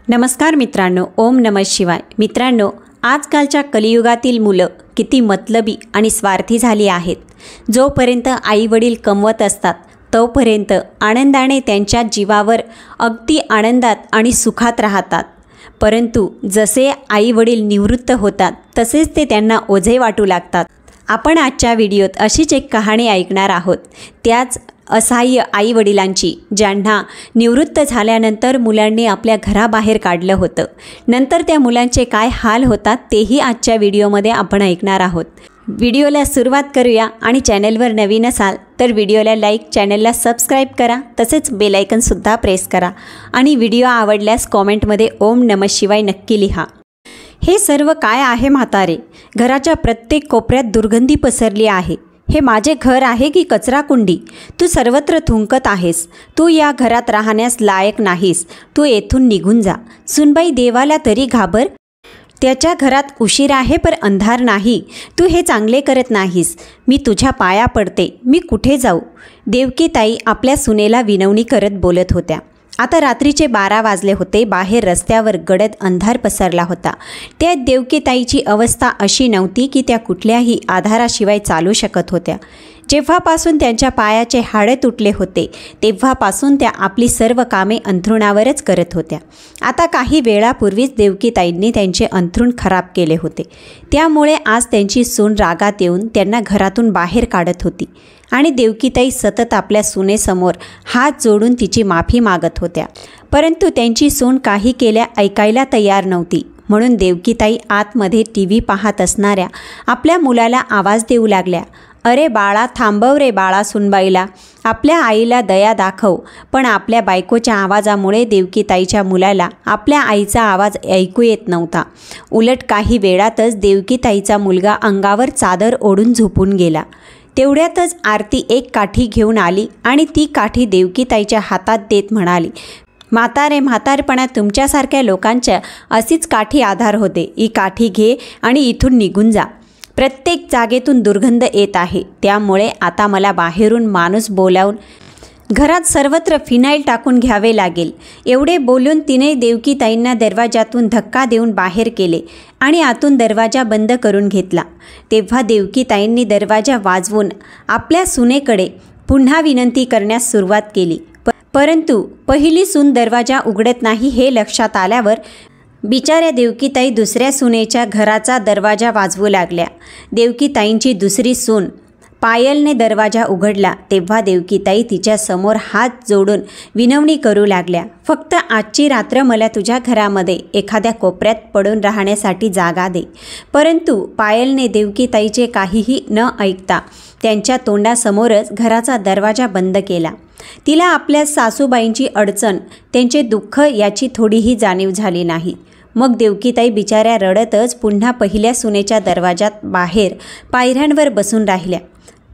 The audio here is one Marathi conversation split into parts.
नमस्कार मित्रांनो, ओम नमः शिवाय. मित्रांनो, आजकालच्या कलियुगातील मुलं किती मतलबी आणि स्वार्थी झाली आहेत. जोपर्यंत आईवडील कमवत असतात तोपर्यंत आनंदाने त्यांच्या जीवावर अगदी आनंदात आणि सुखात राहतात. परंतु जसे आईवडील निवृत्त होतात तसेच ते त्यांना ओझे वाटू लागतात. आपण आजच्या व्हिडिओत अशीच एक कहाणी ऐकणार आहोत. त्याच असहाय्य आईवडिलांची, ज्यांना निवृत्त झाल्यानंतर मुलांनी आपल्या घराबाहेर काढलं होतं. नंतर त्या मुलांचे काय हाल होतात तेही आजच्या व्हिडिओमध्ये आपण ऐकणार आहोत. व्हिडिओला सुरुवात करूया. आणि चॅनलवर नवीन असाल तर व्हिडिओला लाईक, चॅनलला सबस्क्राईब करा, तसेच बेल आयकॉनसुद्धा प्रेस करा. आणि व्हिडिओ आवडल्यास कॉमेंटमध्ये ओम नमः शिवाय नक्की लिहा. हे सर्व काय आहे म्हातारे? घराच्या प्रत्येक कोपऱ्यात दुर्गंधी पसरली आहे. हे माझे घर आहे की कचरा कुंडी? तू सर्वत्र थुंकत आहेस. तू या घरात राहण्यास लायक नाहीस. तू येथून निघून जा. सुनबाई देवाला तरी घाबर. त्याच्या घरात उशीर आहे पर अंधार नाही. तू हे चांगले करत नाहीस. मी तुझ्या पाया पडते. मी कुठे जाऊ? देवकीताई आपल्या सुनेला विनवणी करत बोलत होत्या. आता रात्रीचे 12 वाजले होते. बाहेर रस्त्यावर गडद अंधार पसरला होता. त्या देवकीताईची अवस्था अशी नव्हती की त्या कुठल्याही आधाराशिवाय चालू शकत होत्या. जेव्हापासून त्यांच्या पायाचे हाडे तुटले होते तेव्हापासून त्या आपली सर्व कामे अंथरुणावरच करत होत्या. आता काही वेळापूर्वीच देवकीताईंनी त्यांचे अंथरूण खराब केले होते. त्यामुळे आज त्यांची सून रागात येऊन त्यांना घरातून बाहेर काढत होती. आणि देवकीताई सतत आपल्या सुनेसमोर हात जोडून तिची माफी मागत होत्या. परंतु त्यांची सून काही केल्या ऐकायला तयार नव्हती. म्हणून देवकीताई आतमध्ये TV पाहत असणाऱ्या आपल्या मुलाला आवाज देऊ लागल्या. अरे बाळा, थांबव रे बाळा सुनबाईला. आपल्या आईला दया दाखव. पण आपल्या बायकोच्या आवाजामुळे देवकीताईच्या मुलाला आपल्या आईचा आवाज ऐकू येत नव्हता. उलट काही वेळातच देवकीताईचा मुलगा अंगावर चादर ओढून झोपून गेला. तेवढ्यातच आरती एक काठी घेऊन आली आणि ती काठी देवकीताईच्या हातात देत म्हणाली, म्हातारे, म्हातारपणात तुमच्यासारख्या लोकांच्या अशीच काठी आधार होते. ही काठी घे आणि इथून निघून जा. प्रत्येक जागेतून दुर्गंध येत आहे. त्यामुळे आता मला बाहेरून माणूस बोलावून घरात सर्वत्र फिनाईल टाकून घ्यावे लागेल. एवढे बोलून तिने देवकीताईंना दरवाजातून धक्का देऊन बाहेर केले आणि आतून दरवाजा बंद करून घेतला. तेव्हा देवकीताईंनी दरवाजा वाजवून आपल्या सुनेकडे पुन्हा विनंती करण्यास सुरुवात केली. परंतु पहिली सून दरवाजा उघडत नाही हे लक्षात आल्यावर बिचाऱ्या देवकीताई दुसऱ्या सुनेच्या घराचा दरवाजा वाजवू लागल्या. देवकीताईंची दुसरी सून पायलने दरवाजा उघडला तेव्हा देवकीताई तिच्या समोर हात जोडून विनवणी करू लागल्या. फक्त आजची रात्र मला तुझ्या घरामध्ये एखाद्या कोपऱ्यात पडून राहण्यासाठी जागा दे. परंतु पायलने देवकीताईचे काहीही न ऐकता त्यांच्या तोंडासमोरच घराचा दरवाजा बंद केला. तिला आपल्या सासूबाईंची अडचण, त्यांचे दुःख याची थोडीही जाणीव झाली नाही. मग देवकीताई बिचाऱ्या रडतच पुन्हा पहिल्या सुनेच्या दरवाजात बाहेर पायऱ्यांवर बसून राहिल्या.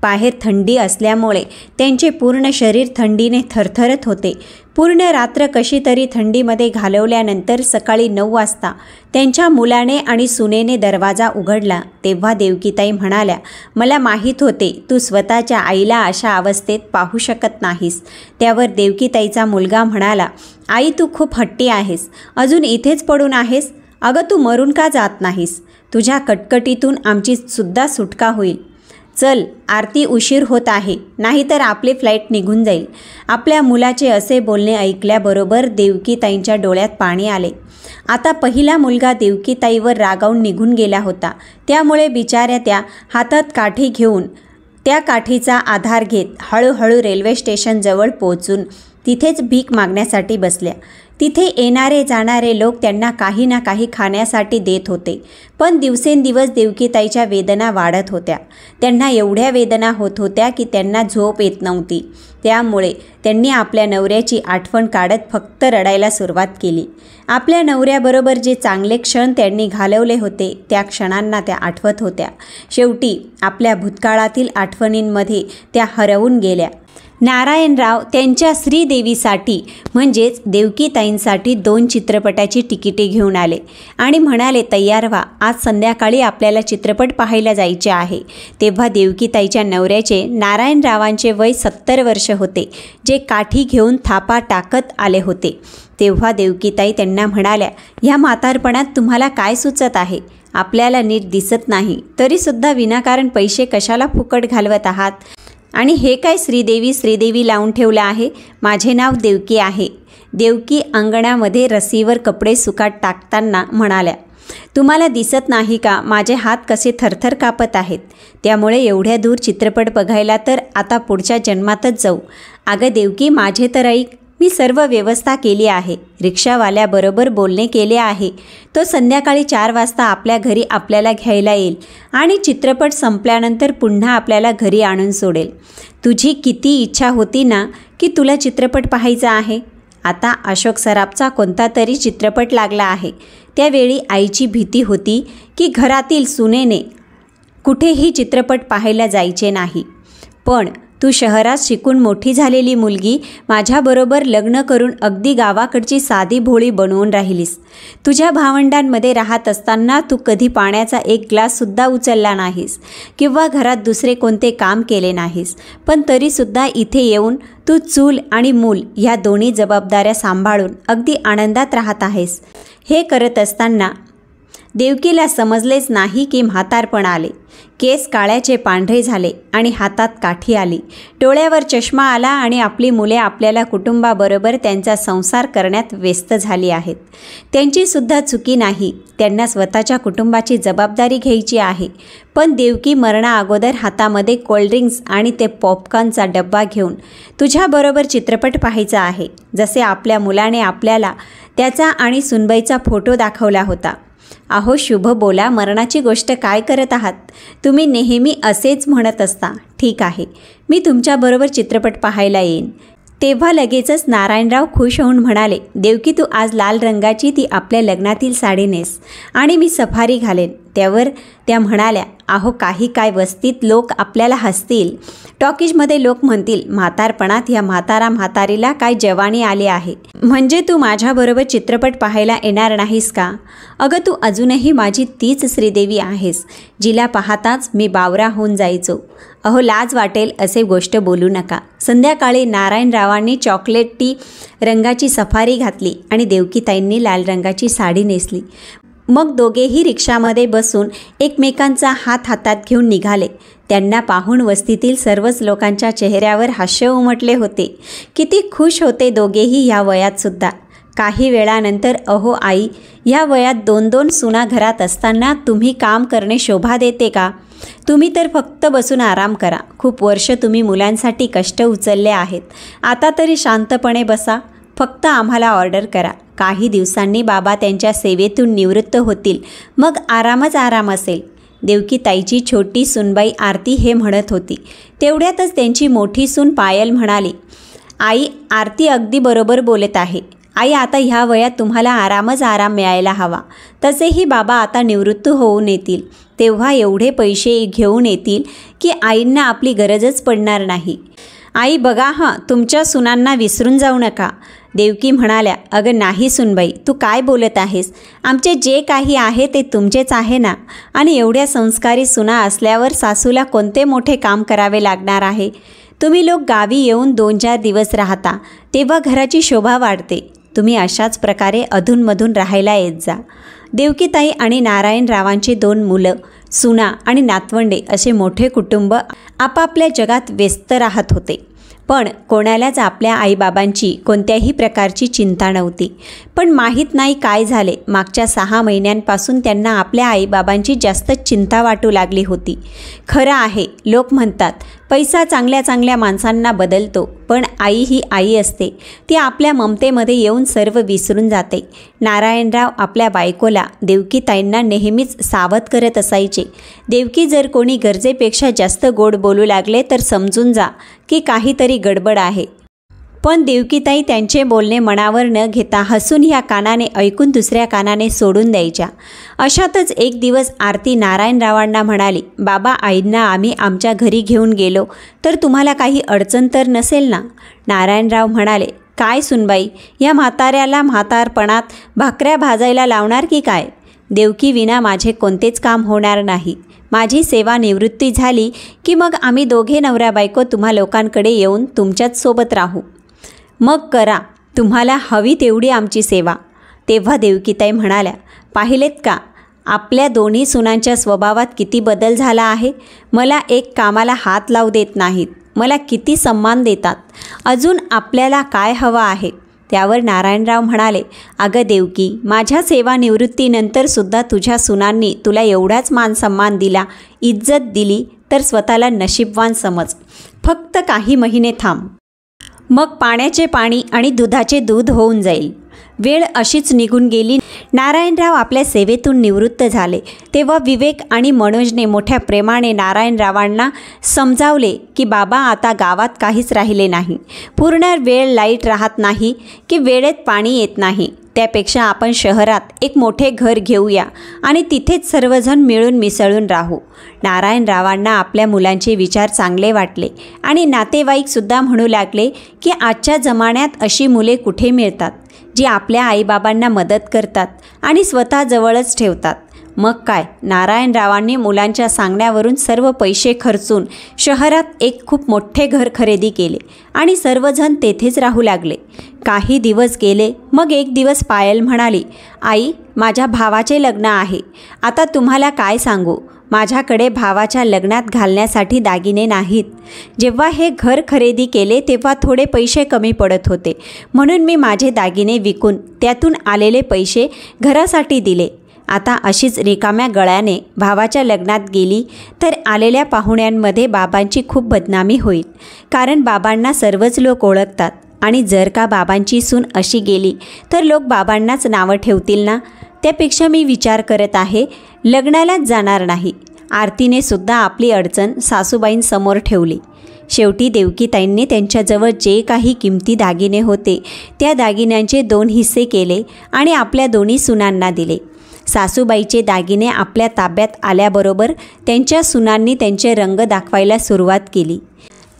बाहेर थंडी असल्यामुळे त्यांचे पूर्ण शरीर थंडीने थरथरत होते. पूर्ण रात्र कशी तरी थंडीमध्ये घालवल्यानंतर सकाळी 9 वाजता त्यांच्या मुलाने आणि सुनेने दरवाजा उघडला तेव्हा देवकीताई म्हणाल्या, मला माहीत होते तू स्वतःच्या आईला अशा अवस्थेत पाहू शकत नाहीस. त्यावर देवकीताईचा मुलगा म्हणाला, आई तू खूप हट्टी आहेस. अजून इथेच पडून आहेस. अगं तू मरून का जात नाहीस? तुझ्या कटकटीतून आमची सुद्धा सुटका होईल. चल, आरती उशीर होत आहे, नाहीतर आपली फ्लाईट निघून जाईल. आपल्या मुलाचे असे बोलणे ऐकल्याबरोबर देवकीताईंच्या डोळ्यात पाणी आले. आता पहिला मुलगा देवकीताईवर रागावून निघून गेला होता. त्यामुळे बिचाऱ्या त्या हातात काठी घेऊन त्या काठीचा आधार घेत हळूहळू रेल्वे स्टेशनजवळ पोहोचून तिथेच भीक मागण्यासाठी बसल्या. तिथे येणारे जाणारे लोक त्यांना काही ना काही खाण्यासाठी देत होते. पण दिवसेंदिवस देवकीताईच्या वेदना वाढत होत्या. त्यांना एवढ्या वेदना होत होत्या की त्यांना झोप येत नव्हती. त्यामुळे त्यांनी आपल्या नवऱ्याची आठवण काढत फक्त रडायला सुरुवात केली. आपल्या नवऱ्याबरोबर जे चांगले क्षण त्यांनी घालवले होते त्या क्षणांना त्या आठवत होत्या. शेवटी आपल्या भूतकाळातील आठवणींमध्ये त्या हरवून गेल्या. नारायणराव त्यांच्या श्रीदेवीसाठी म्हणजेच देवकीताईंसाठी 2 चित्रपटाची तिकिटे घेऊन आले आणि म्हणाले, तयार व्हा, आज संध्याकाळी आपल्याला चित्रपट पाहायला जायचे आहे. तेव्हा देवकीताईच्या नवऱ्याचे नारायणरावांचे वय 70 वर्ष होते, जे काठी घेऊन थापा टाकत आले होते. तेव्हा देवकीताई त्यांना म्हणाल्या, ह्या म्हातारपणात तुम्हाला काय सुचत आहे? आपल्याला नीट दिसत नाही, तरीसुद्धा विनाकारण पैसे कशाला फुकट घालवत आहात? आणि हे काय श्रीदेवी लावून ठेवलं आहे? माझे नाव देवकी आहे. देवकी अंगणामध्ये रसीवर कपडे सुकात टाकताना म्हणाल्या, तुम्हाला दिसत नाही का माझे हात कसे थरथर कापत आहेत? त्यामुळे एवढ्या दूर चित्रपट बघायला तर आता पुढच्या जन्मातच जाऊ. अगं देवकी, माझे तर ऐक, मी सर्व व्यवस्था केली आहे. रिक्षावाल्याबरोबर बोलणे केले आहे. तो संध्याकाळी 4 वाजता आपल्या घरी आपल्याला घ्यायला येईल आणि चित्रपट संपल्यानंतर पुन्हा आपल्याला घरी आणून सोडेल. तुझी किती इच्छा होती ना की तुला चित्रपट पाहायचा आहे? आता अशोक सराफचा कोणता तरी चित्रपट लागला आहे. त्यावेळी आईची भीती होती की घरातील सुनेने कुठेही चित्रपट पाहायला जायचे नाही. पण तू शहरात शिकून मोठी झालेली मुलगी माझ्याबरोबर लग्न करून अगदी गावाकडची साधी भोळी बनवून राहिलीस. तुझ्या भावंडांमध्ये राहत असताना तू कधी पाण्याचा 1 ग्लाससुद्धा उचलला नाहीस किंवा घरात दुसरे कोणते काम केले नाहीस. पण तरीसुद्धा इथे येऊन तू चूल आणि मूल ह्या दोन्ही जबाबदाऱ्या सांभाळून अगदी आनंदात राहत आहेस. हे करत असताना देवकीला समजलेच नाही की म्हातारपण आले. केस काळ्याचे पांढरे झाले आणि हातात काठी आली. डोळ्यावर चष्मा आला आणि आपली मुले आपल्याला कुटुंबाबरोबर त्यांचा संसार करण्यात व्यस्त झाली आहेत. त्यांचीसुद्धा चुकी नाही. त्यांना स्वतःच्या कुटुंबाची जबाबदारी घ्यायची आहे. पण देवकी मरणाअगोदर हातामध्ये कोल्ड्रिंक्स आणि ते पॉपकॉर्नचा डब्बा घेऊन तुझ्याबरोबर चित्रपट पाहायचा आहे. जसे आपल्या मुलाने आपल्याला त्याचा आणि सुनबाईचा फोटो दाखवला होता. अहो शुभ बोला, मरणाची गोष्ट काय करत आहात? तुम्ही नेहमी असेच म्हणत असता. ठीक आहे, मी तुमच्याबरोबर चित्रपट पाहायला येईन. तेव्हा लगेचच नारायणराव खुश होऊन म्हणाले, देवकी तू आज लाल रंगाची ती आपल्या लग्नातील साडी नेस आणि मी सफारी घालेन. त्यावर त्या म्हणाल्या, अहो काही काय वस्तीत लोक आपल्याला हसतील. टॉकीजमध्ये लोक म्हणतील, म्हातारपणात ह्या म्हातारीला काय जवानी आली आहे. म्हणजे तू माझ्याबरोबर चित्रपट पाहायला येणार नाहीस का? अगं तू अजूनही माझी तीच श्रीदेवी आहेस, जिला पाहताच मी बावरा होऊन जायचो. अहो लाज वाटेल असे गोष्ट बोलू नका. संध्याकाळी नारायणरावांनी चॉकलेटी रंगाची सफारी घातली आणि देवकीताईंनी लाल रंगाची साडी नेसली. मग दोघेही रिक्षामध्ये बसून एकमेकांचा हात हातात घेऊन निघाले. त्यांना पाहून वस्तीतील सर्वच लोकांच्या चेहऱ्यावर हास्य उमटले होते. किती खुश होते दोघेही ह्या वयातसुद्धा. काही वेळानंतर, अहो आई, ह्या वयात 2-2 सुना घरात असताना तुम्ही काम करणे शोभा देते का? तुम्ही तर फक्त बसून आराम करा. खूप वर्ष तुम्ही मुलांसाठी कष्ट उचलले आहेत. आता तरी शांतपणे बसा. फक्त आम्हाला ऑर्डर करा. काही दिवसांनी बाबा त्यांच्या सेवेतून निवृत्त होतील. मग आरामच आराम असेल. देवकीताईची छोटी सूनबाई आरती हे म्हणत होती. तेवढ्यातच त्यांची मोठी सून पायल म्हणाली, आई, आरती अगदी बरोबर बोलत आहे. आई, आता ह्या वयात तुम्हाला आरामच आराम मिळायला हवा. तसेही बाबा आता निवृत्त होऊन येतील. तेव्हा एवढे पैसे घेऊन येतील की आईंना आपली गरजच पडणार नाही. आई बघा हां, तुमच्या सुनांना विसरून जाऊ नका. देवकी म्हणाल्या, अगं नाही सुनबाई, तू काय बोलत आहेस? आमचे जे काही आहे ते तुमचेच आहे ना. आणि एवढ्या संस्कारी सुना असल्यावर सासूला कोणते मोठे काम करावे लागणार आहे? तुम्ही लोक गावी येऊन 2-4 दिवस राहता, तेव्हा घराची शोभा वाढते. तुम्ही अशाच प्रकारे अधूनमधून राहायला येत जा. देवकीताई आणि नारायणरावांची 2 मुलं, सुना आणि नातवंडे असे मोठे कुटुंब आपापल्या जगात व्यस्त राहत होते. पण कोणालाच आपल्या आईबाबांची कोणत्याही प्रकारची चिंता नव्हती. पण माहीत नाही काय झाले, मागच्या 6 महिन्यांपासून त्यांना आपल्या आईबाबांची जास्तच चिंता वाटू लागली होती. खरं आहे, लोक म्हणतात पैसा चांगल्या चांगल्या माणसांना बदलतो, पण आई ही आई असते. ती आपल्या ममतेमध्ये येऊन सर्व विसरून जाते. नारायणराव आपल्या बायकोला देवकीताईंना नेहमीच सावध करत असायचे. देवकी, जर कोणी गरजेपेक्षा जास्त गोड बोलू लागले तर समजून जा की काहीतरी गडबड आहे. पण देवकीताई त्यांचे बोलणे मनावर न घेता हसून ह्या कानाने ऐकून दुसऱ्या कानाने सोडून द्यायच्या. अशातच एक दिवस आरती नारायणरावांना म्हणाली, बाबा आईंना आम्ही आमच्या घरी घेऊन गेलो तर तुम्हाला काही अडचण तर नसेल ना? नारायणराव म्हणाले, काय सुनबाई, या म्हाताऱ्याला म्हातारपणात भाकऱ्या भाजायला लावणार की काय? देवकी विना माझे कोणतेच काम होणार नाही. माझी सेवानिवृत्ती झाली की मग आम्ही दोघे नवरा बायको तुम्हा लोकांकडे येऊन तुमच्याच सोबत राहू. मग करा तुम्हाला हवी तेवढी आमची सेवा. तेव्हा देवकीताई म्हणाल्या, पाहिलेत का आपल्या दोन्ही सुनांच्या स्वभावात किती बदल झाला आहे. मला एक कामाला हात लावू देत नाहीत, मला किती सन्मान देतात. अजून आपल्याला काय हवं आहे? त्यावर नारायणराव म्हणाले, अगं देवकी, माझ्या सेवानिवृत्तीनंतरसुद्धा तुझ्या सुनांनी तुला एवढाच मान सन्मान दिला, इज्जत दिली तर स्वतःला नशीबवान समज. फक्त काही महिने थांब, मग पाण्याचे पाणी आणि दुधाचे दूध होऊन जाईल. वेळ अशीच निघून गेली. नारायणराव आपल्या सेवेतून निवृत्त झाले तेव्हा विवेक आणि मनोजने मोठ्या प्रेमाने नारायणरावांना समजावले की बाबा आता गावात काहीच राहिले नाही. पूर्ण वेळ लाईट राहत नाही की वेळेत पाणी येत नाही. त्यापेक्षा आपण शहरात एक मोठे घर घेऊया आणि तिथेच सर्वजण मिळून मिसळून राहू. नारायणरावांना आपल्या मुलांचे विचार चांगले वाटले आणि नातेवाईकसुद्धा म्हणू लागले की आजच्या जमान्यात अशी मुले कुठे मिळतात जी आपल्या आईबाबांना मदत करतात आणि स्वतः जवळच ठेवतात. मग काय, नारायणरावांनी मुलांच्या सांगण्यावरून सर्व पैसे खर्चून शहरात एक खूप मोठे घर खरेदी केले आणि सर्वजण तेथेच राहू लागले. काही दिवस गेले. मग एक दिवस पायल म्हणाली, आई, माझ्या भावाचे लग्न आहे. आता तुम्हाला काय सांगू, माझ्याकडे भावाच्या लग्नात घालण्यासाठी दागिने नाहीत. जेव्हा हे घर खरेदी केले तेव्हा थोडे पैसे कमी पडत होते, म्हणून मी माझे दागिने विकून त्यातून आलेले पैसे घरासाठी दिले. आता अशीच रिकाम्या गळ्याने भावाच्या लग्नात गेली तर आलेल्या पाहुण्यांमध्ये बाबांची खूप बदनामी होईल, कारण बाबांना सर्वच लोक ओळखतात आणि जर का बाबांची सून अशी गेली तर लोक बाबांनाच नावं ठेवतील ना. त्यापेक्षा मी विचार करत आहे लग्नालाच जाणार नाही. आरतीने सुद्धा आपली अडचण सासूबाईंसमोर ठेवली. शेवटी देवकीताईंनी त्यांच्याजवळ जे काही किमती दागिने होते त्या दागिन्यांचे 2 हिस्से केले आणि आपल्या दोन्ही सुनांना दिले. सासूबाईचे दागिने आपल्या ताब्यात आल्याबरोबर त्यांच्या सुनांनी त्यांचे रंग दाखवायला सुरुवात केली.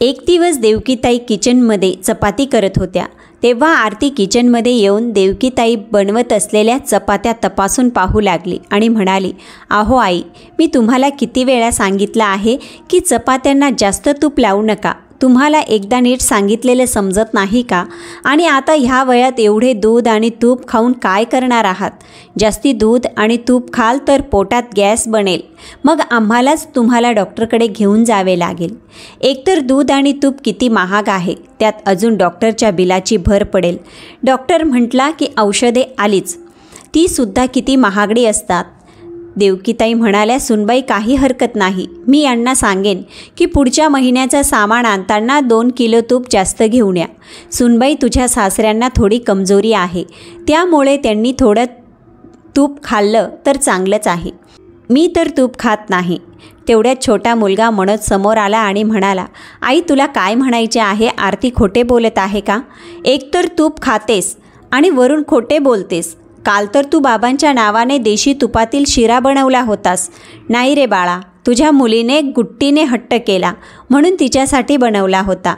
एक दिवस देवकीताई किचनमध्ये चपाती करत होत्या तेव्हा आरती किचनमध्ये येऊन देवकीताई बनवत असलेल्या चपात्या तपासून पाहू लागली आणि म्हणाली, अहो आई, मी तुम्हाला किती वेळा सांगितलं आहे की चपात्यांना जास्त तूप लावू नका. तुम्हाला एकदा नीट सांगितलेलं समजत नाही का? आणि आता ह्या वयात एवढे दूध आणि तूप खाऊन काय करणार आहात? जास्ती दूध आणि तूप खाल तर पोटात गॅस बनेल, मग आम्हालाच तुम्हाला डॉक्टरकडे घेऊन जावे लागेल. एकतर दूध आणि तूप किती महाग आहे, त्यात अजून डॉक्टरच्या बिलाची भर पडेल. डॉक्टर म्हटला की औषधे आलीच, ती सुद्धा किती महागडी असतात. देवकीताई म्हणाल्या, सुनबाई काही हरकत नाही, मी यांना सांगेन की पुढच्या महिन्याचं सामान आणताना 2 किलो तूप जास्त घेऊन या. सुनबाई, तुझ्या सासऱ्यांना थोडी कमजोरी आहे, त्यामुळे त्यांनी थोडं तूप खाल्लं तर चांगलंच आहे. मी तर तूप खात नाही. तेवढ्यात छोटा मुलगा मनोज समोर आला आणि म्हणाला, आई, तुला काय म्हणायचे आहे? आरती खोटे बोलत आहे का? एकतर तूप खातेस आणि वरून खोटे बोलतेस. काल तर तू बाबांच्या नावाने देशी तुपातील शिरा बनवला होतास. नाही रे बाळा, तुझ्या मुलीने गुट्टीने हट्ट केला म्हणून तिच्यासाठी बनवला होता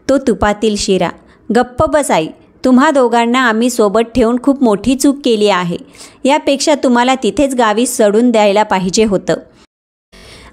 तो तुपातील शिरा. गप्प बस आई, तुम्हा दोघांना आम्ही सोबत ठेवून खूप मोठी चूक केली आहे. यापेक्षा तुम्हाला तिथेच गावी सोडून द्यायला पाहिजे होतं.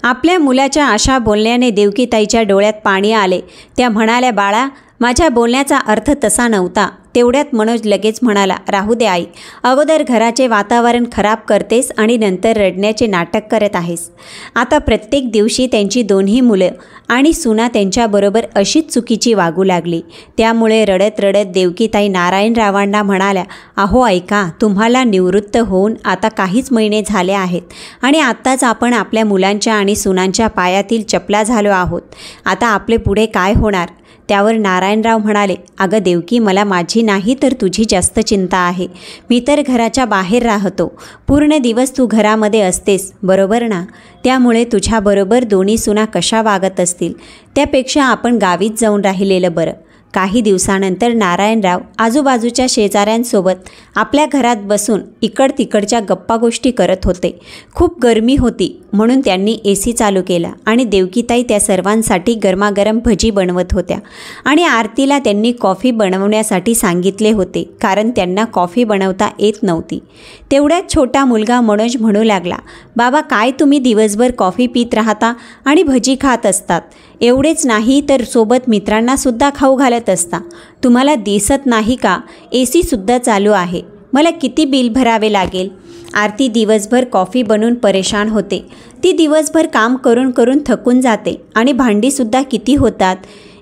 आपल्या मुलाच्या अशा बोलण्याने देवकीताईच्या डोळ्यात पाणी आले. त्या म्हणाल्या, बाळा, माझ्या बोलण्याचा अर्थ तसा नव्हता. तेवढ्यात मनोज लगेच म्हणाला, राहू दे आई, अगोदर घराचे वातावरण खराब करतेस आणि नंतर रडण्याचे नाटक करत आहेस. आता प्रत्येक दिवशी त्यांची दोन्ही मुलं आणि सुना त्यांच्याबरोबर अशीच चुकीची वागू लागली. त्यामुळे रडत रडत देवकीताई नारायणरावांना म्हणाल्या, अहो ऐका, तुम्हाला निवृत्त होऊन आता काहीच महिने झाले आहेत आणि आत्ताच आपण आपल्या मुलांच्या आणि सुनांच्या पायातील चपला झालो आहोत. आता आपले पुढे काय होणार? त्यावर नारायणराव म्हणाले, अगं देवकी, मला माझी नाही तर तुझी जास्त चिंता आहे. मी तर घराच्या बाहेर राहतो, पूर्ण दिवस तू घरामध्ये असतेस, बरोबर ना? त्यामुळे तुझ्याबरोबर दोन्ही सुना कशा वागत असतील, त्यापेक्षा आपण गावीच जाऊन राहिलेलं बरं. काही दिवसानंतर नारायणराव आजूबाजूच्या शेजाऱ्यांसोबत आपल्या घरात बसून इकड तिकडच्या गप्पा गोष्टी करत होते. खूप गरमी होती म्हणून त्यांनी AC चालू केला आणि देवकीताई त्या सर्वांसाठी गरमागरम भजी बनवत होत्या आणि आरतीला त्यांनी कॉफी बनवण्यासाठी सांगितले होते, कारण त्यांना कॉफी बनवता येत नव्हती. तेवढ्यात छोटा मुलगा मनोज म्हणू लागला, बाबा काय तुम्ही दिवसभर कॉफी पीत राहता आणि भजी खात असतात. एवढेच नाही तर सोबत मित्रांनासुद्धा खाऊ घालत असता. तुम्हाला दिसत नाही का AC सुद्धा चालू आहे. मला किती बिल भरावे लागेल. आरती दिवसभर कॉफी बनवून परेशान होते. ती दिवसभर काम करून करून थकून जाते आणि भांडीसुद्धा किती होतात.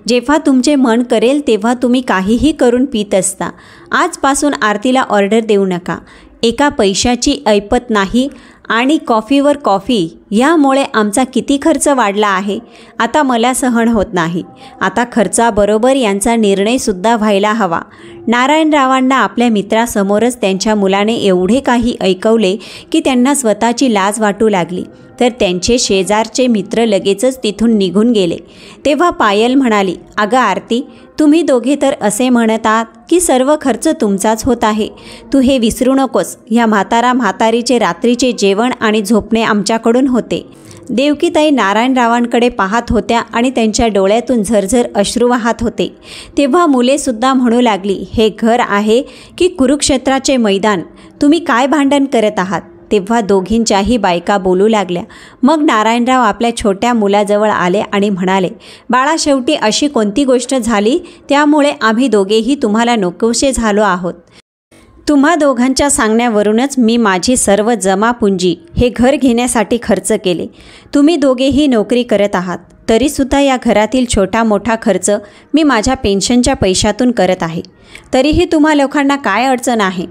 जेव्हा तुमचे मन करेल तेव्हा तुम्ही काहीही करून पीत असता. आजपासून आरतीला ऑर्डर देऊ नका. एका पैशाची ऐपत नाही आणि कॉफीवर कॉफी यामुळे आमचा किती खर्च वाढला आहे. आता मला सहन होत नाही. आता खर्चाबरोबर यांचा निर्णयसुद्धा व्हायला हवा. नारायणरावांना आपल्या मित्रासमोरच त्यांच्या मुलाने एवढे काही ऐकवले की त्यांना स्वतःची लाज वाटू लागली. तर त्यांचे शेजारचे मित्र लगेचच तिथून निघून गेले. तेव्हा पायल म्हणाली, अगं आरती, तुम्ही दोघे तर असे म्हणत आहात की सर्व खर्च तुमचाच होत आहे. तू हे विसरू नकोस. ह्या म्हातारीचे रात्रीचे जेवण आणि झोपणे आमच्याकडून होते. देवकीताई नारायणरावांकडे पाहत होत्या आणि त्यांच्या डोळ्यातून झरझर अश्रू वाहत होते. तेव्हा मुलेसुद्धा म्हणू लागली, हे घर आहे की कुरुक्षेत्राचे मैदान. तुम्ही काय भांडण करत आहात. तेव्हा दोघींच्याही बायका बोलू लागल्या. मग नारायणराव आपल्या छोट्या मुलाजवळ आले आणि म्हणाले, बाळा, शेवटी अशी कोणती गोष्ट झाली त्यामुळे आम्ही दोघेही तुम्हाला नकोसे झालो आहोत. तुम्हा दोघांच्या सांगण्यावरूनच मी माझी सर्व जमापुंजी हे घर घेण्यासाठी खर्च केले. तुम्ही दोघेही नोकरी करत आहात, तरीसुद्धा या घरातील छोटा मोठा खर्च मी माझ्या पेन्शनच्या पैशातून करत आहे. तरीही तुम्हा लोकांना काय अडचण आहे.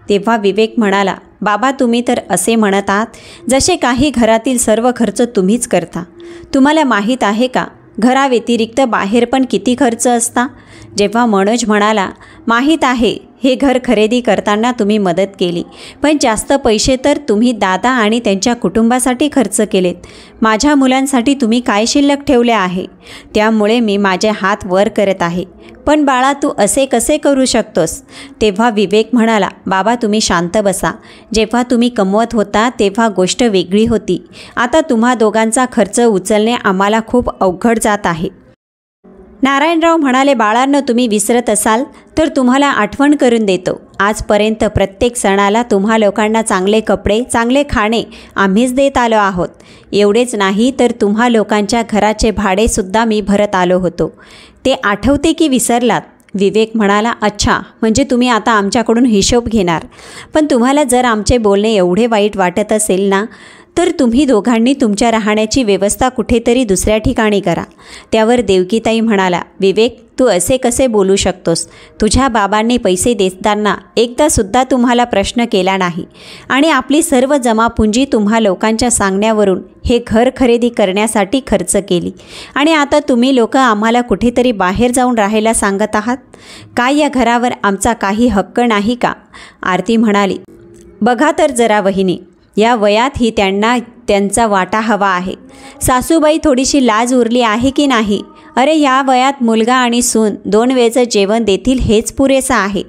तेव्हा विवेक म्हणाला, बाबा, तुम्ही तर असे म्हणत आहात जसे काही घरातील सर्व खर्च तुम्हीच करता. तुम्हाला माहीत आहे का घराव्यतिरिक्त बाहेर पण किती खर्च असता. जेव्हा मनोज म्हणाला, माहीत आहे, हे घर खरेदी करताना तुम्ही मदत केली, पण जास्त पैसे तर तुम्ही दादा आणि त्यांच्या कुटुंबासाठी खर्च केलेत. माझ्या मुलांसाठी तुम्ही काय शिल्लक ठेवले आहे. त्यामुळे मी माझे हात वर करत आहे. पण बाळा, तू असे कसे करू शकतोस. तेव्हा विवेक म्हणाला, बाबा, तुम्ही शांत बसा. जेव्हा तुम्ही कमवत होता तेव्हा गोष्ट वेगळी होती. आता तुम्हा दोघांचा खर्च उचलणे आम्हाला खूप अवघड जात आहे. नारायणराव म्हणाले, बाळांनो, तुम्ही विसरत असाल तर तुम्हाला आठवण करून देतो. आजपर्यंत प्रत्येक सणाला तुम्हा लोकांना चांगले कपडे, चांगले खाणे आम्हीच देत आलो आहोत. एवढेच नाही तर तुम्हा लोकांच्या घराचे भाडेसुद्धा मी भरत आलो होतो. ते आठवते की विसरलात. विवेक म्हणाला, अच्छा, म्हणजे तुम्ही आता आमच्याकडून हिशोब घेणार. पण तुम्हाला जर आमचे बोलणे एवढे वाईट वाटत असेल ना, तर तुम्ही दोघांनी तुमच्या राहण्याची व्यवस्था कुठेतरी दुसऱ्या ठिकाणी करा. त्यावर देवकीताई म्हणाला, विवेक, तू असे कसे बोलू शकतोस. तुझ्या बाबांनी पैसे देताना एकदासुद्धा तुम्हाला प्रश्न केला नाही आणि आपली सर्व जमापुंजी तुम्हा लोकांच्या सांगण्यावरून हे घर खरेदी करण्यासाठी खर्च केली आणि आता तुम्ही लोक आम्हाला कुठेतरी बाहेर जाऊन राहायला सांगत आहात. काय या घरावर आमचा काही हक्क नाही का. आरती म्हणाली, बघा तर जरा वहिनी, या वयातही त्यांना त्यांचा वाटा हवा आहे. सासूबाई, थोडीशी लाज उरली आहे की नाही. अरे, या वयात मुलगा आणि सून 2 वेळचं जेवण देतील हेच पुरेसं आहे.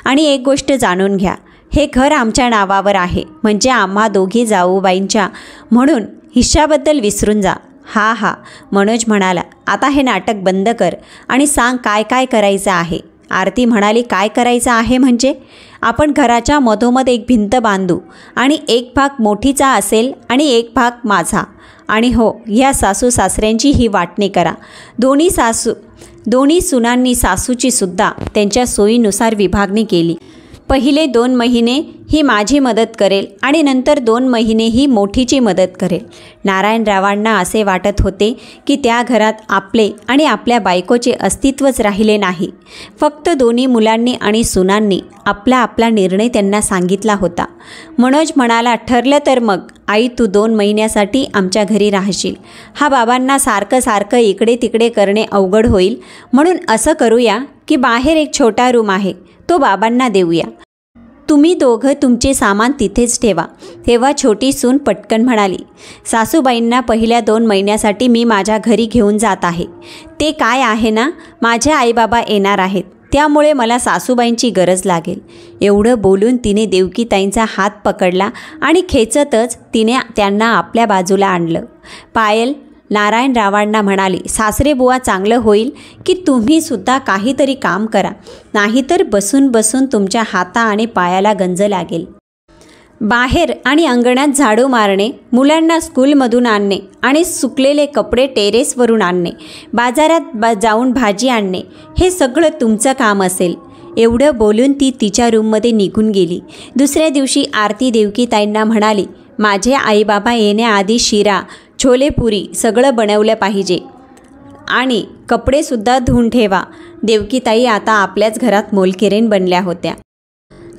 आणि एक गोष्ट जाणून घ्या, हे घर आमच्या नावावर आहे, म्हणजे आम्हा दोघी जाऊबाईंच्या, म्हणून हिश्श्याबद्दल विसरून जा. हा हा, मनोज म्हणाला, आता हे नाटक बंद कर आणि सांग काय काय करायचं आहे. आरती म्हणाली, काय करायचं आहे म्हणजे. आपण घराच्या मधोमध एक भिंत बांधू आणि एक भाग मोठीचा असेल आणि एक भाग माझा. आणि हो, ह्या सासू सासऱ्यांची ही वाटणी करा. दोन्ही सुनांनी सासूची सुद्धा त्यांच्या सोयीनुसार विभागणी केली. पहिले 2 महिने ही माझी मदत करेल आणि नंतर 2 महिने ही मोठीची मदत करेल. नारायणरावांना असे वाटत होते की त्या घरात आपले आणि आपल्या बायकोचे अस्तित्वच राहिले नाही. फक्त दोन्ही मुलांनी आणि सुनांनी आपला आपला निर्णय त्यांना सांगितला होता. मनोज म्हणाला, ठरलं तर मग आई, तू 2 महिन्यासाठी आमच्या घरी राहशील. हा बाबांना सारखं सारखं इकडे तिकडे करणे अवघड होईल, म्हणून असं करूया की बाहेर एक छोटा रूम आहे, तो बाबांना देऊया. तुम्ही दोघं तुमचे सामान तिथेच ठेवा. तेव्हा छोटी सून पटकन म्हणाली, सासूबाईंना पहिल्या 2 महिन्यासाठी मी माझ्या घरी घेऊन जात आहे. ते काय आहे ना, माझे आईबाबा येणार आहेत, त्यामुळे मला सासूबाईंची गरज लागेल. एवढं बोलून तिने देवकीताईंचा हात पकडला आणि खेचतच तिने त्यांना आपल्या बाजूला आणलं. पायल नारायणरावांना म्हणाली, सासरे बुवा चांगलं होईल की तुम्ही सुद्धा काहीतरी काम करा, नाहीतर बसून बसून तुमच्या हाता आणि पायाला गंज लागेल. बाहेर आणि अंगणात झाडू मारणे, मुलांना स्कूलमधून आणणे आणि सुकलेले कपडे टेरेसवरून आणणे, बाजारात जाऊन भाजी आणणे, हे सगळं तुमचं काम असेल. एवढं बोलून ती तिच्या रूममध्ये निघून गेली. दुसऱ्या दिवशी आरती देवकीताईंना म्हणाली, माझे आईबाबा येण्याआधी शिरा, छोलेपुरी सगळं बनवलं पाहिजे आणि कपडेसुद्धा धुवून ठेवा. देवकीताई आता आपल्याच घरात मोलकेरीण बनल्या होत्या.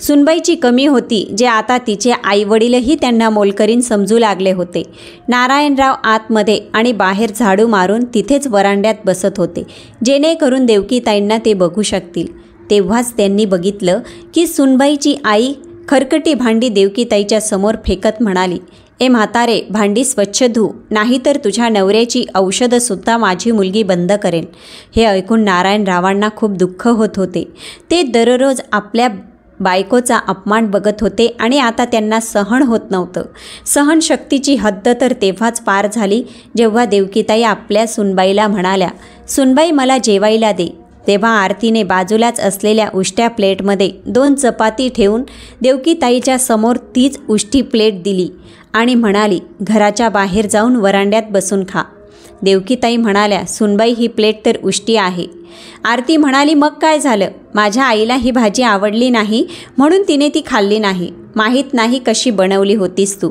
सुनबाईची कमी होती, जे आता तिचे आईवडीलही त्यांना मोलकरीण समजू लागले होते. नारायणराव आतमध्ये आणि बाहेर झाडू मारून तिथेच वरांड्यात बसत होते, जेणेकरून देवकीताईंना ते बघू शकतील. तेव्हाच त्यांनी बघितलं की सुनबाईची आई खरकटी भांडी देवकीताईच्या समोर फेकत म्हणाली, ए म्हातारे, भांडी स्वच्छ धू, नाहीतर तुझ्या नवऱ्याची औषधंसुद्धा माझी मुलगी बंद करेन. हे ऐकून नारायणरावांना खूप दुःख होत होते. ते दररोज आपल्या बायकोचा अपमान बघत होते आणि आता त्यांना सहन होत नव्हतं. सहनशक्तीची हद्द तर तेव्हाच पार झाली जेव्हा देवकीताई आपल्या सुनबाईला म्हणाल्या, सुनबाई मला जेवायला दे. तेव्हा आरतीने बाजूलाच असलेल्या उष्ट्या प्लेटमध्ये 2 चपाती ठेवून देवकीताईच्या समोर तीच उष्टी प्लेट दिली आणि म्हणाली, घराच्या बाहेर जाऊन वरांड्यात बसून खा. देवकीताई म्हणाल्या, सुनबाई ही प्लेट तर उष्टी आहे. आरती म्हणाली, मग काय झालं, माझ्या आईला ही भाजी आवडली नाही म्हणून तिने ती खाल्ली नाही. माहीत नाही कशी बनवली होतीस तू,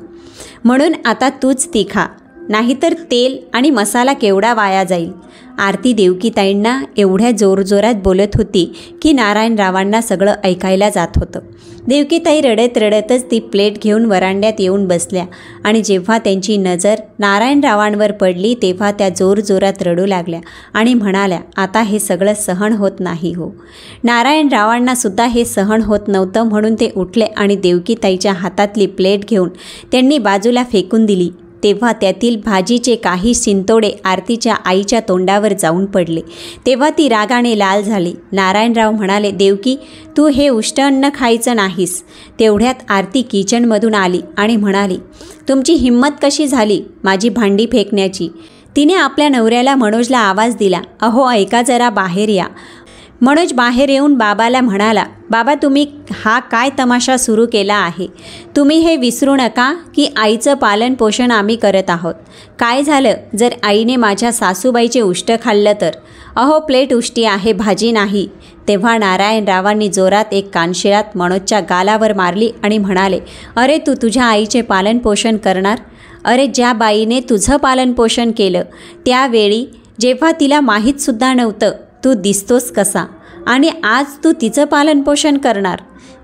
म्हणून आता तूच ती खा, नाहीतर तेल आणि मसाला केवढा वाया जाईल. आरती देवकीताईंना एवढ्या जोरजोरात बोलत होती की नारायणरावांना सगळं ऐकायला जात होतं. देवकीताई रडत रडतच ती प्लेट घेऊन वरांड्यात येऊन बसल्या आणि जेव्हा त्यांची नजर नारायणरावांवर पडली तेव्हा त्या जोरजोरात रडू लागल्या आणि म्हणाल्या, आता हे सगळं सहन होत नाही हो. नारायणरावांना सुद्धा हे सहन होत नव्हतं, म्हणून ते उठले आणि देवकीताईच्या हातातली प्लेट घेऊन त्यांनी बाजूला फेकून दिली. तेव्हा त्यातील भाजीचे काही शिंतोडे आरतीच्या आईच्या तोंडावर जाऊन पडले. तेव्हा ती रागाने लाल झाली. नारायणराव म्हणाले, देवकी, तू हे उष्ट अन्न खायचं नाहीस. तेवढ्यात आरती किचनमधून आली आणि म्हणाली, तुमची हिंमत कशी झाली माझी भांडी फेकण्याची. तिने आपल्या नवऱ्याला मनोजला आवाज दिला, अहो ऐका जरा, बाहेर या. मनोज बाहेर येऊन बाबाला म्हणाला, बाबा तुम्ही हा काय तमाशा सुरू केला आहे. तुम्ही हे विसरू नका की आईचं पालनपोषण आम्ही करत आहोत. काय झालं जर आईने माझ्या सासूबाईचे उष्ट खाल्लं तर. अहो प्लेट उष्टी आहे, भाजी नाही. तेव्हा नारायणरावांनी जोरात एक कानशिळात मनोजच्या गालावर मारली आणि म्हणाले, अरे तू तुझ्या आईचे पालनपोषण करणार. अरे ज्या बाईने तुझं पालनपोषण केलं त्यावेळी जेव्हा तिला माहीतसुद्धा नव्हतं तू दिसतोस कसा, आणि आज तू तिचं पालनपोषण करणार.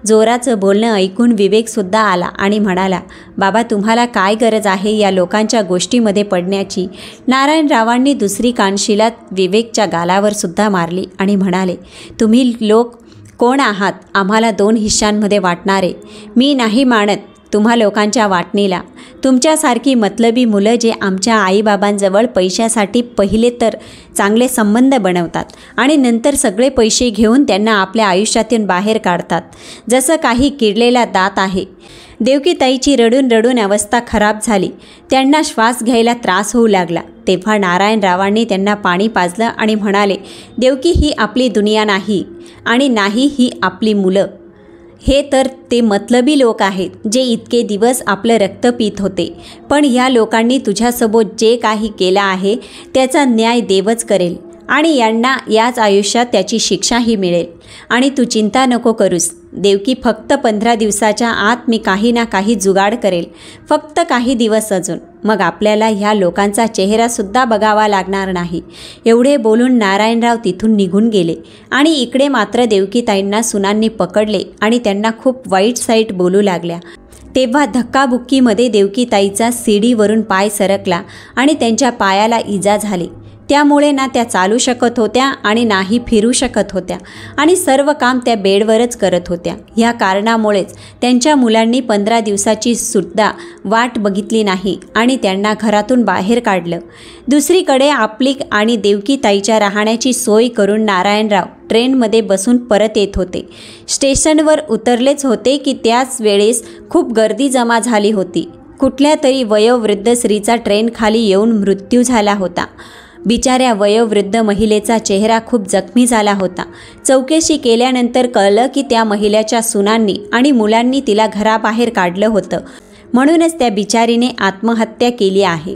जोराचं बोलणं ऐकून विवेकसुद्धा आला आणि म्हणाला, बाबा तुम्हाला काय गरज आहे या लोकांच्या गोष्टीमध्ये पडण्याची. नारायणरावांनी दुसरी कानशिलात विवेकच्या गालावर सुद्धा मारली आणि म्हणाले, तुम्ही लोक कोण आहात आम्हाला 2 हिश्श्यांमध्ये वाटणारे. मी नाही मानत तुम्हा लोकांच्या वाटणीला. तुमच्यासारखी मतलबी मुलं जे आमच्या आईबाबांजवळ पैशासाठी पहिले तर चांगले संबंध बनवतात आणि नंतर सगळे पैसे घेऊन त्यांना आपल्या आयुष्यातून बाहेर काढतात, जसं काही किडलेला दात आहे. देवकीताईची रडून रडून अवस्था खराब झाली. त्यांना श्वास घ्यायला त्रास होऊ लागला. तेव्हा नारायणरावांनी त्यांना पाणी पाजलं आणि म्हणाले, देवकी ही आपली दुनिया नाही आणि नाही ही आपली मुलं. हे तर ते मतलबी लोक आहेत जे इतके दिवस आपलं रक्त पीत होते, पण ह्या लोकांनी तुझ्यासोबत जे काही केलं आहे त्याचा न्याय देवच करेल आणि यांना याच आयुष्यात त्याची शिक्षाही मिळेल. आणि तू चिंता नको करूस देवकी, फक्त 15 दिवसाच्या आत मी काही ना काही जुगाड करेल. फक्त काही दिवस अजून, मग आपल्याला ह्या लोकांचा चेहरासुद्धा बघावा लागणार नाही. एवढे बोलून नारायणराव तिथून निघून गेले आणि इकडे मात्र देवकीताईंना सुनांनी पकडले आणि त्यांना खूप वाईट साईट बोलू लागल्या. तेव्हा धक्काबुक्कीमध्ये देवकीताईचा सीडीवरून पाय सरकला आणि त्यांच्या पायाला इजा झाली. त्यामुळे ना त्या चालू शकत होत्या आणि नाही फिरू शकत होत्या आणि सर्व काम त्या बेडवरच करत होत्या. ह्या कारणामुळेच त्यांच्या मुलांनी 15 दिवसाची सुद्धा वाट बघितली नाही आणि त्यांना घरातून बाहेर काढलं. दुसरीकडे आपली आणि देवकीताईच्या राहण्याची सोय करून नारायणराव ट्रेनमध्ये बसून परत येत होते. स्टेशनवर उतरलेच होते की त्याच वेळेस खूप गर्दी जमा झाली होती. कुठल्या तरी वयोवृद्ध स्त्रीचा ट्रेन खाली येऊन मृत्यू झाला होता. बिचाऱ्या वयोवृद्ध महिलेचा चेहरा खूप जखमी झाला होता. चौकशी केल्यानंतर कळलं की त्या महिलेच्या सुनांनी आणि मुलांनी तिला घराबाहेर काढलं होतं, म्हणूनच त्या बिचारीने आत्महत्या केली आहे.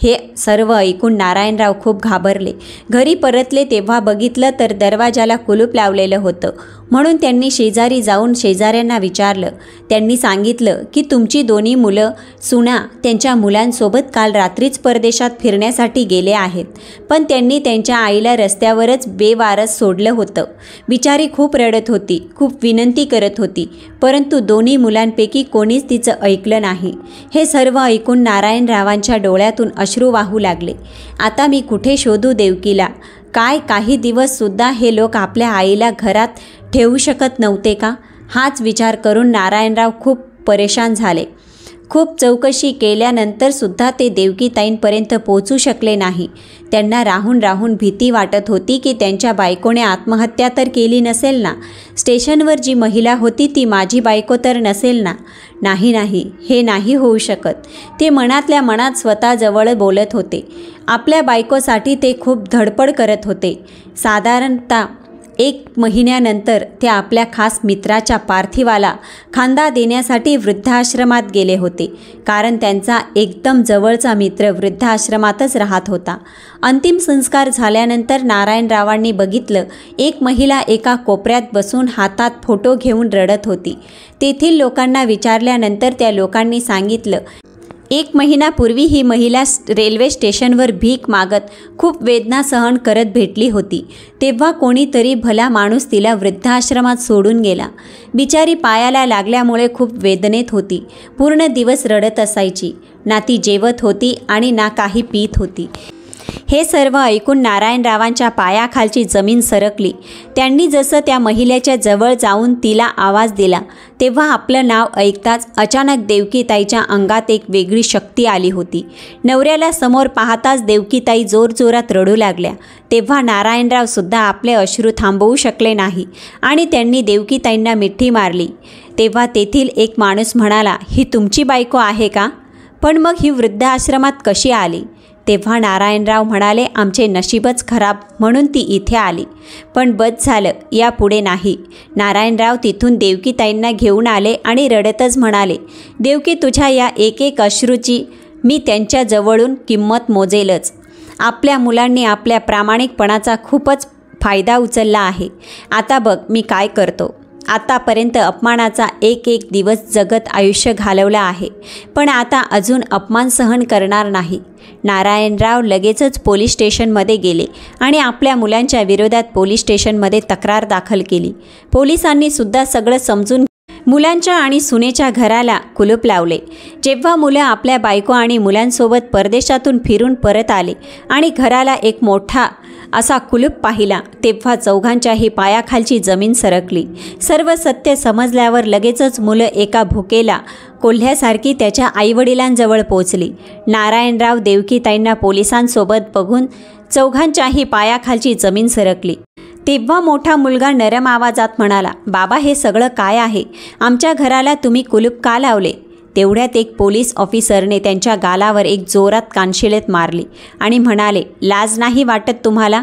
हे सर्व ऐकून नारायणराव खूप घाबरले. घरी परतले तेव्हा बघितलं तर दरवाजाला कुलूप लावलेलं होतं. म्हणून त्यांनी शेजारी जाऊन शेजाऱ्यांना विचारलं. त्यांनी सांगितलं की तुमची दोन्ही मुलं सुना त्यांच्या मुलांसोबत काल रात्रीच परदेशात फिरण्यासाठी गेले आहेत, पण त्यांनी त्यांच्या आईला रस्त्यावरच बेवारस सोडलं होतं. बिचारी खूप रडत होती, खूप विनंती करत होती, परंतु दोन्ही मुलांपैकी कोणीच तिचं ऐकलं नाही. हे सर्व ऐकून नारायणरावांच्या डोळ्यातून अश्रू वाहू लागले. आता मी कुठे शोधू देवकीला? काय काही दिवससुद्धा हे लोक आपल्या आईला घरात ठेवू शकत नव्हते का? हाच विचार करून नारायणराव खूप परेशान झाले. खूप चौकशी केल्यानंतरसुद्धा ते देवकीताईंपर्यंत पोचू शकले नाही. त्यांना राहून राहून भीती वाटत होती की त्यांच्या बायकोने आत्महत्या तर केली नसेल ना? स्टेशनवर जी महिला होती ती माझी बायको तर नसेल ना? नाही नाही, हे नाही होऊ शकत. ते मनातल्या मनात स्वतःजवळ बोलत होते. आपल्या बायकोसाठी ते खूप धडपड करत होते. साधारणतः 1 महिन्यानंतर ते आपल्या खास मित्राच्या पार्थिवाला खांदा देण्यासाठी वृद्धाश्रमात गेले होते, कारण त्यांचा एकदम जवळचा मित्र वृद्धाश्रमातच राहत होता. अंतिम संस्कार झाल्यानंतर नारायणरावांनी बघितलं, एक महिला एका कोपऱ्यात बसून हातात फोटो घेऊन रडत होती. तेथील लोकांना विचारल्यानंतर त्या लोकांनी सांगितलं, 1 महिन्यापूर्वी ही महिला रेल्वे स्टेशनवर भीक मागत खूप वेदना सहन करत भेटली होती. तेव्हा कोणीतरी भला माणूस तिला वृद्धाश्रमात सोडून गेला. बिचारी पायाला लागल्यामुळे खूप वेदनेत होती. पूर्ण दिवस रडत असायची. ना ती जेवत होती आणि ना काही पीत होती. हे सर्व ऐकून नारायणरावांच्या पायाखालची जमीन सरकली. त्यांनी जसं त्या महिलेच्या जवळ जाऊन तिला आवाज दिला, तेव्हा आपलं नाव ऐकताच अचानक देवकीताईच्या अंगात एक वेगळी शक्ती आली होती. नवऱ्याला समोर पाहताच देवकीताई जोरजोरात रडू लागल्या. तेव्हा नारायणरावसुद्धा आपले अश्रू थांबवू शकले नाही आणि त्यांनी देवकीताईंना मिठी मारली. तेव्हा तेथील एक माणूस म्हणाला, ही तुमची बायको आहे का? पण मग ही वृद्धाश्रमात कशी आली? तेव्हा नारायणराव म्हणाले, आमचे नशीबच खराब म्हणून ती इथे आली. पण बस झालं, यापुढे नाही. नारायणराव तिथून देवकीताईंना घेऊन आले आणि रडतच म्हणाले, देवकी, तुझ्या या एक एक अश्रूची मी त्यांच्या जवळून किंमत मोजेलच. आपल्या मुलांनी आपल्या प्रामाणिकपणाचा खूपच फायदा उचलला आहे. आता बघ मी काय करतो. आतापर्यंत अपमानाचा एक एक दिवस जगत आयुष्य घालवलं आहे, पण आता अजून अपमान सहन करणार नाही. नारायणराव लगेचच पोलीस स्टेशनमध्ये गेले आणि आपल्या मुलांच्या विरोधात पोलीस स्टेशनमध्ये तक्रार दाखल केली. पोलिसांनी सुद्धा सगळं समजून मुलांच्या आणि सुनेच्या घराला कुलूप लावले. जेव्हा मुलं आपल्या बायको आणि मुलांसोबत परदेशातून फिरून परत आले आणि घराला एक मोठा असा कुलूप पाहिला, तेव्हा चौघांच्याही पायाखालची जमीन सरकली. सर्व सत्य समजल्यावर लगेचच मुलं एका भुकेला कोल्ह्यासारखी त्याच्या आईवडिलांजवळ पोचली. नारायणराव देवकीताईंना पोलिसांसोबत बघून चौघांच्याही पायाखालची जमीन सरकली. तेव्हा मोठा मुलगा नरम आवाजात म्हणाला, बाबा, हे सगळं काय आहे? आमच्या घराला तुम्ही कुलूप का लावले? तेवढ्यात एक पोलीस ऑफिसरने त्यांच्या गालावर एक जोरात कानशिलेत मारली आणि म्हणाले, लाज नाही वाटत तुम्हाला?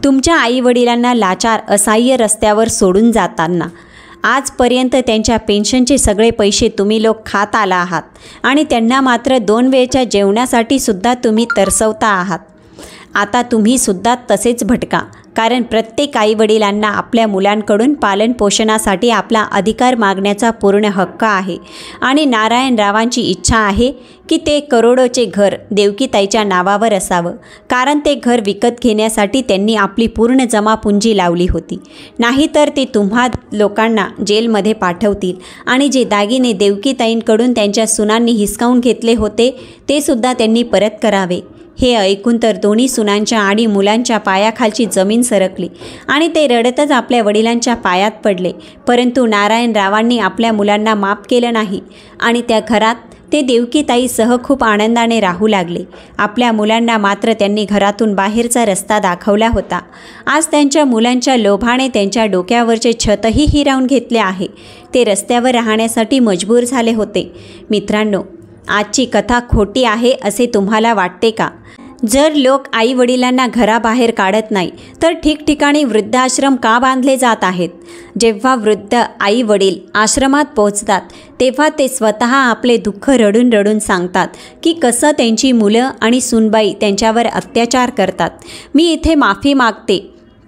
तुमच्या आईवडिलांना लाचार असहाय्य रस्त्यावर सोडून जाताना आजपर्यंत त्यांच्या पेन्शनचे सगळे पैसे तुम्ही लोक खात आला आहात आणि त्यांना मात्र 2 वेळच्या जेवणासाठी सुद्धा तुम्ही तरसवता आहात. आता तुम्हीसुद्धा तसेच भटका, कारण प्रत्येक आईवडिलांना आपल्या मुलांकडून पालनपोषणासाठी आपला अधिकार मागण्याचा पूर्ण हक्क आहे. आणि नारायणरावांची इच्छा आहे की ते करोडोचे घर देवकीताईच्या नावावर असावं, कारण ते घर विकत घेण्यासाठी त्यांनी आपली पूर्ण जमापुंजी लावली होती. नाहीतर ते तुम्हा लोकांना जेलमध्ये पाठवतील आणि जे दागिने देवकीताईंकडून त्यांच्या सुनांनी हिसकावून घेतले होते ते सुद्धा त्यांनी परत करावे. हे ऐकून तर दोन्ही सुनांच्या आणि मुलांच्या पायाखालची जमीन सरकली आणि ते रडतच आपल्या वडिलांच्या पायात पडले. परंतु नारायणरावांनी आपल्या मुलांना माफ केलं नाही आणि त्या घरात ते देवकीताईसह खूप आनंदाने राहू लागले. आपल्या मुलांना मात्र त्यांनी घरातून बाहेरचा रस्ता दाखवला होता. आज त्यांच्या मुलांच्या लोभाने त्यांच्या डोक्यावरचे छतही हिरावून घेतले आहे. ते रस्त्यावर राहण्यासाठी मजबूर झाले होते. मित्रांनो, आजची कथा खोटी आहे असे तुम्हाला वाटते का? जर लोक आई वडिलांना घराबाहेर काढत नाही तर ठिकठिकाणी वृद्धाश्रम का बांधले जात आहेत? जेव्हा वृद्ध आई वडील आश्रमात पोहोचतात तेव्हा ते स्वतः आपले दुःख रडून रडून सांगतात की कसं त्यांची मुलं आणि सूनबाई त्यांच्यावर अत्याचार करतात. मी इथे माफी मागते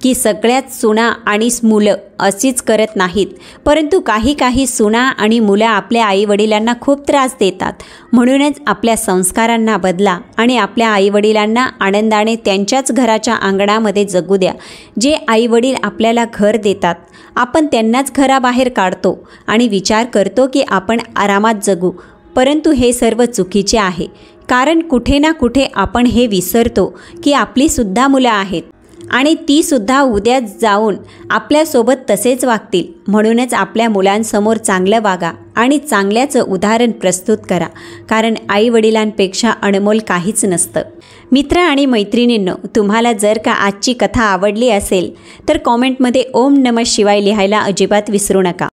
की सगळ्याच सुना आणि मुलं अशीच करत नाहीत, परंतु काही सुना आणि मुलं आपल्या आईवडिलांना खूप त्रास देतात. म्हणूनच आपल्या संस्कारांना बदला आणि आपल्या आईवडिलांना आनंदाने त्यांच्याच घराच्या अंगणामध्ये जगू द्या. जे आईवडील आपल्याला घर देतात आपण त्यांनाच घराबाहेर काढतो आणि विचार करतो की आपण आरामात जगू, परंतु हे सर्व चुकीचे आहे. कारण कुठे ना कुठे आपण हे विसरतो की आपलीसुद्धा मुलं आहेत आणि तीसुद्धा उद्या जाऊन आपल्यासोबत तसेच वागतील. म्हणूनच आपल्या मुलांसमोर चांगलं वागा आणि चांगल्याचं उदाहरण प्रस्तुत करा, कारण आईवडिलांपेक्षा अनमोल काहीच नसतं. मित्र आणि मैत्रिणींनो, तुम्हाला जर का आजची कथा आवडली असेल तर कॉमेंटमध्ये ओम नमः शिवाय लिहायला अजिबात विसरू नका.